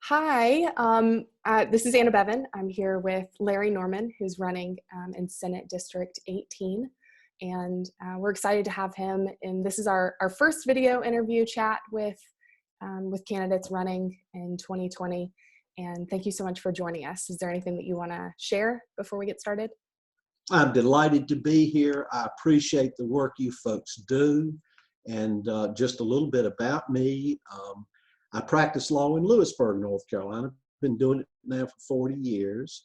Hi, this is Anna Bevan. I'm here with Larry Norman, who's running in Senate District 18, and we're excited to have him. And this is our first video interview chat with candidates running in 2020. And thank you so much for joining us. Is there anything that you want to share before we get started? I'm delighted to be here. I appreciate the work you folks do. And just a little bit about me. I practice law in Lewisburg, North Carolina. I've been doing it now for 40 years.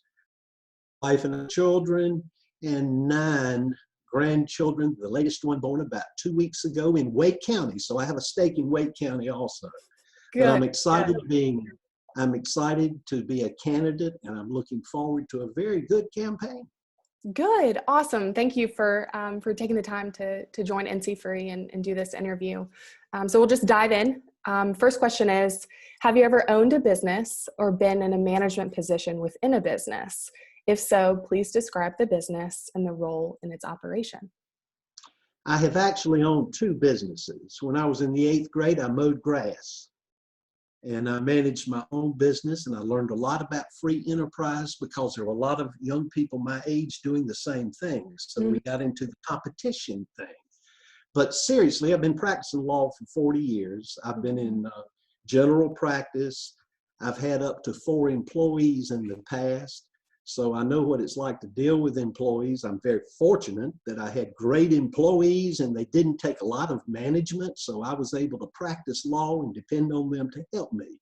Wife and children and 9 grandchildren. The latest one born about 2 weeks ago in Wake County. So I have a stake in Wake County also. Good. But I'm excited to be a candidate, and I'm looking forward to a very good campaign. Good. Awesome. Thank you for taking the time to join NCFREE and do this interview. So we'll just dive in. First question is, have you ever owned a business or been in a management position within a business? If so, please describe the business and the role in its operation. I have actually owned 2 businesses. When I was in the 8th grade, I mowed grass. And I managed my own business, and I learned a lot about free enterprise because there were a lot of young people my age doing the same things. So we got into the competition thing. But seriously, I've been practicing law for 40 years. I've been in general practice. I've had up to 4 employees in the past. So I know what it's like to deal with employees. I'm very fortunate that I had great employees and they didn't take a lot of management. So I was able to practice law and depend on them to help me.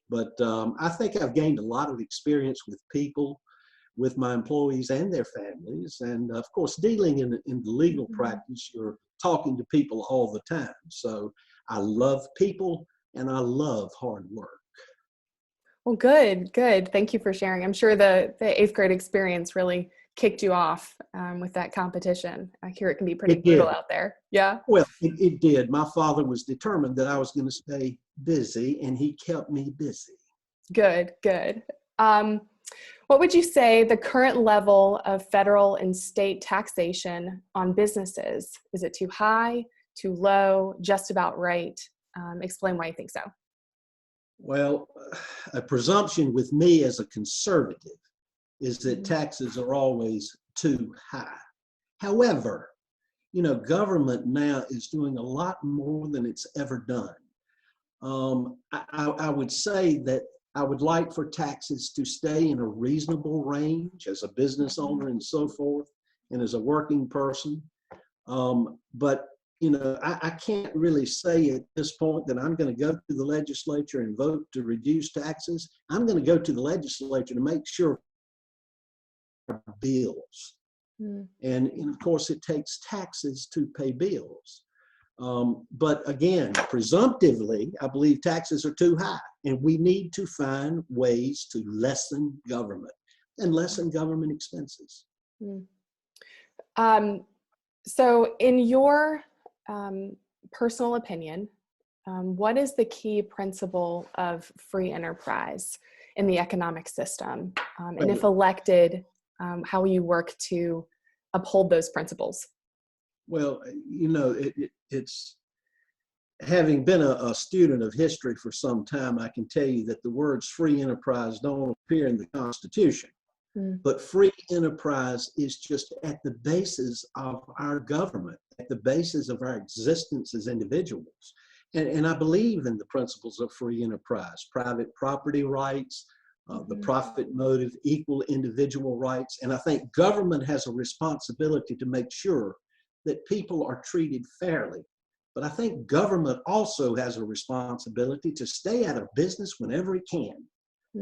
But I think I've gained a lot of experience with people, with my employees and their families. And of course, dealing in the legal practice, you're talking to people all the time. So I love people and I love hard work. Well, good. Thank you for sharing. I'm sure the 8th grade experience really kicked you off with that competition. I hear it can be pretty brutal out there. Yeah. Well, it did. My father was determined that I was going to stay busy, and he kept me busy. Good. What would you say the current level of federal and state taxation on businesses? Is it too high, too low, just about right? Explain why you think so. Well, a presumption with me as a conservative is that taxes are always too high. However, government now is doing a lot more than it's ever done. I would say that I would like for taxes to stay in a reasonable range as a business owner and so forth, and as a working person. But I can't really say at this point that I'm going to go to the legislature and vote to reduce taxes. I'm going to go to the legislature to make sure bills. And of course, it takes taxes to pay bills. But again, presumptively, I believe taxes are too high, and we need to find ways to lessen government and lessen government expenses. So in your personal opinion, what is the key principle of free enterprise in the economic system? And if elected, how will you work to uphold those principles? Well, it's having been a student of history for some time, I can tell you that the words free enterprise don't appear in the Constitution. But free enterprise is just at the basis of our government, at the basis of our existence as individuals. And I believe in the principles of free enterprise, private property rights, the profit motive, equal individual rights. And I think government has a responsibility to make sure that people are treated fairly. But I think government also has a responsibility to stay out of business whenever it can,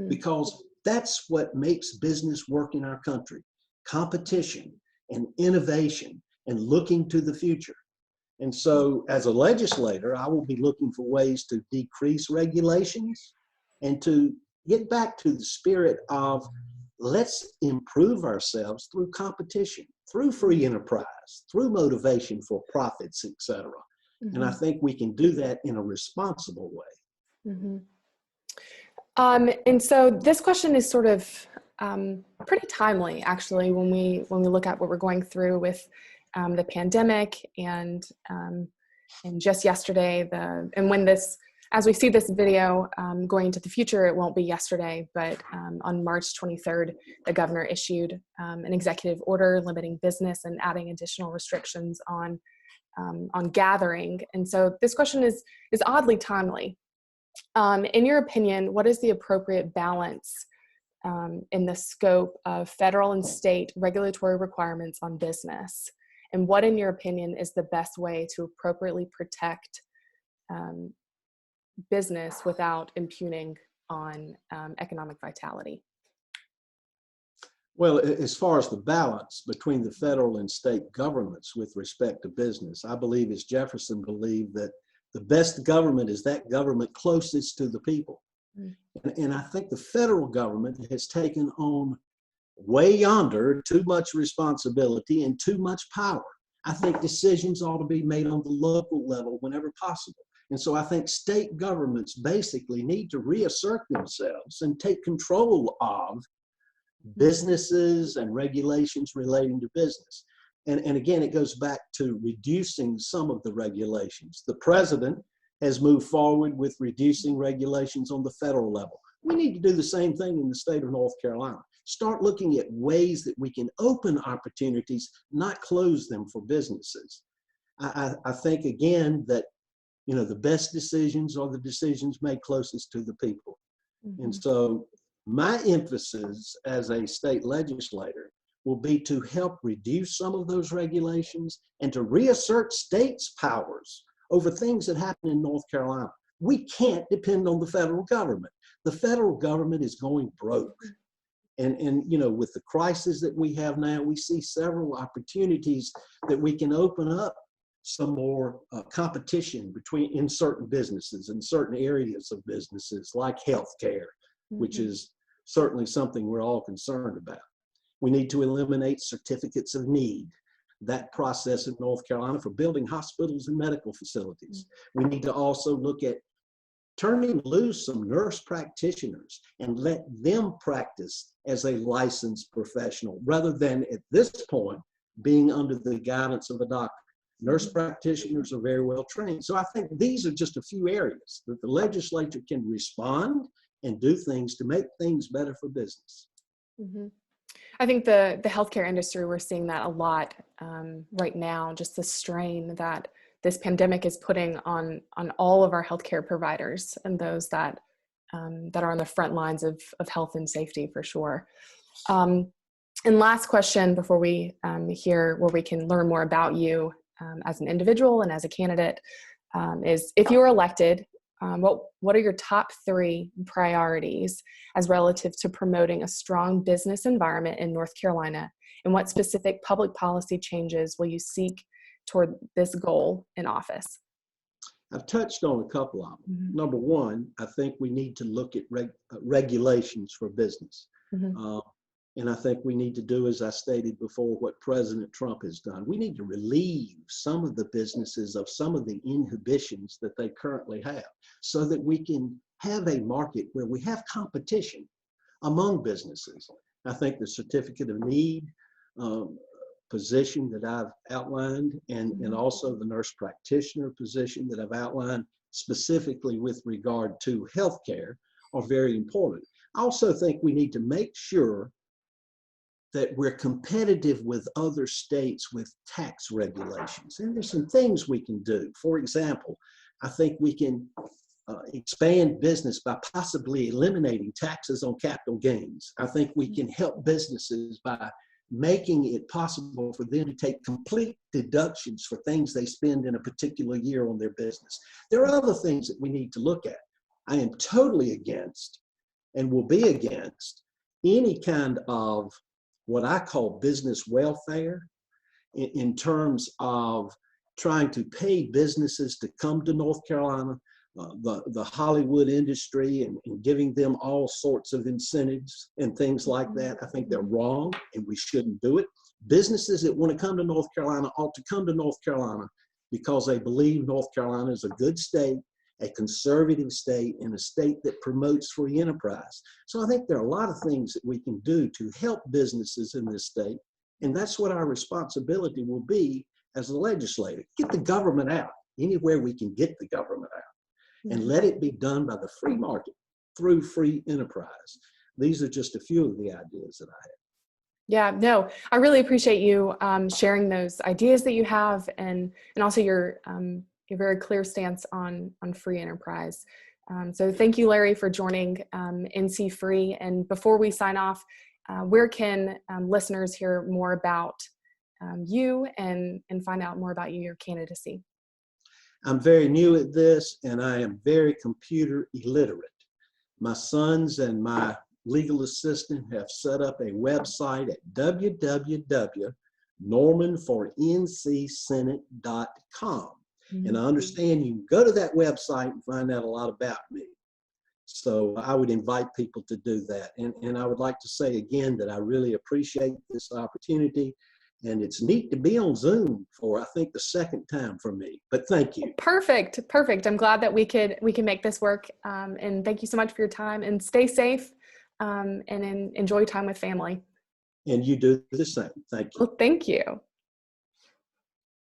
because that's what makes business work in our country: competition and innovation and looking to the future. And so as a legislator, I will be looking for ways to decrease regulations and to get back to the spirit of let's improve ourselves through competition, through free enterprise, through motivation for profits, etc. And I think we can do that in a responsible way. And so this question is sort of pretty timely, actually, when we look at what we're going through with the pandemic and just yesterday, and when this as we see this video going into the future, it won't be yesterday, but on March 23rd, the governor issued an executive order limiting business and adding additional restrictions on gathering. And so this question is oddly timely. In your opinion, what is the appropriate balance in the scope of federal and state regulatory requirements on business? And what, in your opinion, is the best way to appropriately protect business without impugning on economic vitality? Well, as far as the balance between the federal and state governments with respect to business, I believe, as Jefferson believed, that the best government is that government closest to the people. And I think the federal government has taken on way yonder too much responsibility and too much power. I think decisions ought to be made on the local level whenever possible. And so I think state governments basically need to reassert themselves and take control of businesses and regulations relating to business. And again, it goes back to reducing some of the regulations. The president has moved forward with reducing regulations on the federal level. We need to do the same thing in the state of North Carolina. Start looking at ways that we can open opportunities, not close them for businesses. I think, again, that the best decisions are the decisions made closest to the people. Mm-hmm. And so my emphasis as a state legislator will be to help reduce some of those regulations and to reassert states' powers over things that happen in North Carolina. We can't depend on the federal government. The federal government is going broke. And with the crisis that we have now, we see several opportunities that we can open up some more competition in certain businesses, in certain areas of businesses like healthcare, which is certainly something we're all concerned about. We need to eliminate certificates of need, that process in North Carolina for building hospitals and medical facilities. We need to also look at turning loose some nurse practitioners and let them practice as a licensed professional rather than at this point being under the guidance of a doctor. Nurse practitioners are very well trained. So I think these are just a few areas that the legislature can respond and do things to make things better for business. Mm-hmm. I think the healthcare industry, we're seeing that a lot right now, just the strain that this pandemic is putting on all of our healthcare providers and those that are on the front lines of health and safety for sure. And last question before we hear where we can learn more about you as an individual and as a candidate is, if you were elected, what are your top 3 priorities as relative to promoting a strong business environment in North Carolina? And what specific public policy changes will you seek toward this goal in office? I've touched on a couple of them. Mm-hmm. Number one, I think we need to look at regulations for business. Mm-hmm. And I think we need to do, as I stated before, what President Trump has done. We need to relieve some of the businesses of some of the inhibitions that they currently have so that we can have a market where we have competition among businesses. I think the certificate of need position that I've outlined and also the nurse practitioner position that I've outlined specifically with regard to healthcare are very important. I also think we need to make sure that we're competitive with other states with tax regulations. And there's some things we can do. For example, I think we can expand business by possibly eliminating taxes on capital gains. I think we can help businesses by making it possible for them to take complete deductions for things they spend in a particular year on their business. There are other things that we need to look at. I am totally against and will be against any kind of what I call business welfare in terms of trying to pay businesses to come to North Carolina, the Hollywood industry, and giving them all sorts of incentives and things like that. I think they're wrong and we shouldn't do it. Businesses that want to come to North Carolina ought to come to North Carolina because they believe North Carolina is a good state, a conservative state, and a state that promotes free enterprise. So I think there are a lot of things that we can do to help businesses in this state, and that's what our responsibility will be as a legislator. Get the government out anywhere we can get the government out. and let it be done by the free market through free enterprise. These are just a few of the ideas that I have. Yeah, no, I really appreciate you sharing those ideas that you have, and also your very clear stance on free enterprise. So thank you, Larry, for joining NCFREE. And before we sign off, where can listeners hear more about you and find out more about your candidacy? I'm very new at this, and I am very computer illiterate. My sons and my legal assistant have set up a website at www.normanforncsenate.com. And I understand you can go to that website and find out a lot about me. So I would invite people to do that. And I would like to say again that I really appreciate this opportunity. And it's neat to be on Zoom for, I think, the second time for me. But thank you. Perfect. Perfect. I'm glad that we can make this work. And thank you so much for your time, and stay safe and enjoy time with family. And you do the same. Thank you. Well, thank you.